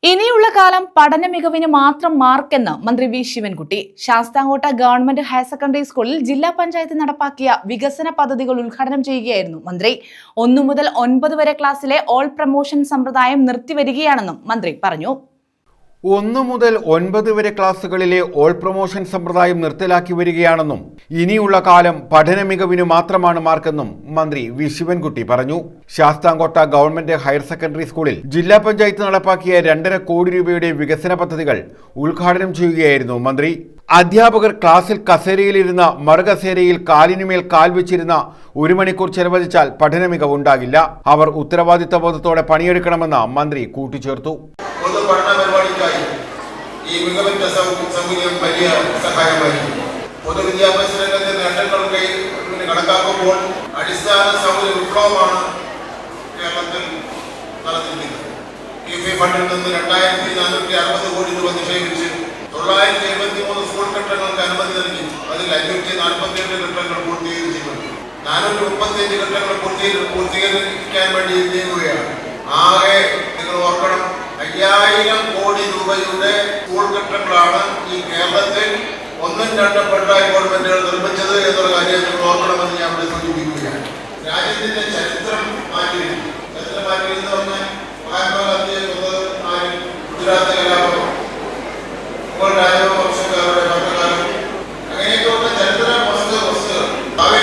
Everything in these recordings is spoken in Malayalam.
ഇനിയുള്ള കാലം പഠന മികവിന് മാത്രം മാർക്കെന്ന് മന്ത്രി V Sivankutty. Sasthamcotta government higher secondary സ്കൂളിൽ ജില്ലാ പഞ്ചായത്ത് നടപ്പാക്കിയ വികസന പദ്ധതികൾ ഉദ്ഘാടനം ചെയ്യുകയായിരുന്നു മന്ത്രി. 1 മുതൽ 9 വരെ ക്ലാസ്സിലെ ഓൾ പ്രമോഷൻ സമ്പ്രദായം നിർത്തിവരികയാണെന്നും മന്ത്രി പറഞ്ഞു. 1 മുതൽ 9 വരെ ക്ലാസുകളിലെ ഓൾ പ്രൊമോഷൻ സമ്പ്രദായം നിർത്തലാക്കി വരികയാണെന്നും ഇനിയുള്ള കാലം പഠന മികവിനു മാത്രമാണ് മാർക്കെന്നും മന്ത്രി വി ശിവൻകുട്ടി പറഞ്ഞു. ശാസ്താംകോട്ട ഗവൺമെന്റ് ഹയർ സെക്കൻഡറി സ്കൂളിൽ ജില്ലാ പഞ്ചായത്ത് നടപ്പാക്കിയ 2.5 കോടി രൂപയുടെ വികസന പദ്ധതികൾ ഉദ്ഘാടനം ചെയ്യുകയായിരുന്നു മന്ത്രി. അധ്യാപകർ ക്ലാസ്സിൽ കസേരയിലിരുന്ന മറുകസേരയിൽ കാലിനുമേൽ കാൽ വെച്ചിരുന്ന 1 മണിക്കൂർ ചെലവഴിച്ചാൽ പഠന മികവുണ്ടാകില്ല. അവർ ഉത്തരവാദിത്തബോധത്തോടെ പണിയെടുക്കണമെന്ന് മന്ത്രി കൂട്ടിച്ചേർത്തു. ഈ മികവിന്റെ സൗകര്യം വലിയ സഹായമായിരിക്കും. പൊതുവിദ്യാഭ്യാസ രംഗത്തെ നേട്ടങ്ങൾ കണക്കാക്കുമ്പോൾ അടിസ്ഥാന സൗകര്യ വിപ്ലവമാണ് കേരളത്തിൽ നടത്തിയിരിക്കുന്നത്. കിഫി ഫണ്ടിൽ നിന്ന് 2460 കോടി രൂപ നിക്ഷേപിച്ച് 973 സ്കൂൾ കെട്ടിടങ്ങൾക്ക് അനുമതി നൽകി. അതിൽ 548 കെട്ടിടങ്ങൾ പൂർത്തീകരിച്ചിട്ടുണ്ട്. 435 കെട്ടിടങ്ങൾ പൂർത്തീകരിക്കാൻ വേണ്ടി നീങ്ങുകയാണ്. ആകെ നിങ്ങൾ ഓർക്കണം, 5000 കോടി രൂപയുടെ സ്കൂൾ കെട്ടിടങ്ങളാണ് ഈ കേരളത്തിൽ 1ഉം 2ഉം പിണറായി ഗവൺമെന്റുകൾ നിർമ്മിച്ചത് എന്നുള്ള കാര്യം നിങ്ങൾ ഓർക്കണമെന്ന് ഞാൻ ഇവിടെ സൂചിപ്പിക്കുകയാണ്. രാജ്യത്തിന്റെ ചരിത്രം മാറ്റിയിരുന്നു. ചരിത്രം മാറ്റിയെന്ന് പറഞ്ഞാൽ മഹാത്മാഗാന്ധിയെ കൊന്നത് ആരും, ഗുജറാത്ത് കലാപം, മുഗൾ രാജവംശക്കാരുടെ ഭരണകാലം, അങ്ങനെയൊക്കെയുള്ള ചരിത്ര വസ്തുക്കൾ ഭാവി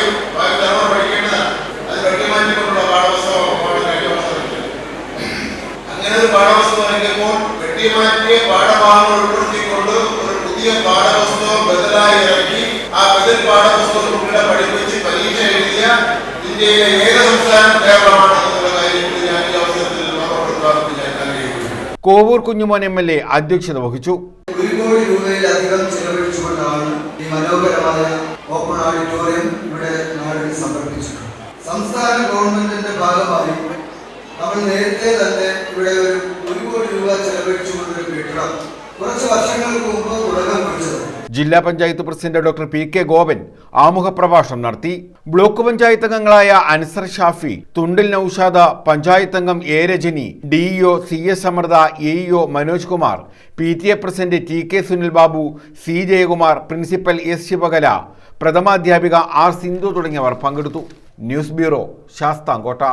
തലമുറ പഠിക്കേണ്ടതാണ്. അത് വെട്ടിമാറ്റിക്കൊണ്ടുള്ള പാഠപുസ്തകമാണ് രാജ്യവംശം. അങ്ങനെ ഒരു പാഠപുസ്തകം ഇറങ്ങിയപ്പോൾ വെട്ടിമാറ്റിയ പാഠഭാഗങ്ങൾ ഉൾപ്പെടുത്തിക്കൊണ്ട് ഒരു പുതിയ പാഠപുസ്തകം ബദലായി ഇറക്കി ആ ബദൽ പാഠപുസ്തകം കുട്ടികളെ പഠിപ്പിച്ച് പരീക്ഷ എഴുതിയ ഇന്ത്യയിലെ ഏക സംസ്ഥാനം കേരളമാണ് എന്നുള്ള കാര്യം ഞാൻ ഈ അവസരത്തിൽ ഓർമ്മപ്പെടുത്താമെന്ന് ഞാൻ ആഗ്രഹിക്കുന്നു. കോവൂർ കുഞ്ഞുമോൻ MLA അധ്യക്ഷത വഹിച്ചു. 1 കോടി രൂപയിലധികം ചെലവഴിച്ചുകൊണ്ടാണ് ഈ മനോഹരമായ ഓപ്പൺ ഓഡിറ്റോറിയം ഇവിടെ നാടിന് സമർപ്പിച്ചത്. സംസ്ഥാന ഗവൺമെന്റിന്റെ ഭാഗമായി നമ്മൾ നേരത്തെ തന്നെ ഇവിടെ 1 കോടി രൂപ ചെലവഴിച്ചുകൊണ്ടൊരു കെട്ടിടം കുറച്ച് വർഷങ്ങൾക്ക് മുമ്പ് തുടക്കം കുറിച്ചത്. ജില്ലാ panchayat president doctor PK Gopan ആമുഖ പ്രഭാഷണം നടത്തി. ബ്ലോക്ക് പഞ്ചായത്ത് അംഗങ്ങളായ അൻസർ ഷാഫി, തുണ്ടിൽ നൌഷാദ, പഞ്ചായത്ത് അംഗം A Rajani, DEO CS Amritha, AEO Manoj Kumar, PTA president TK Sunil Babu, C Jayakumar, principal S Sivakala, പ്രഥമാധ്യാപിക R സിന്ധു തുടങ്ങിയവർ പങ്കെടുത്തു. News bureau, Sasthamkotta.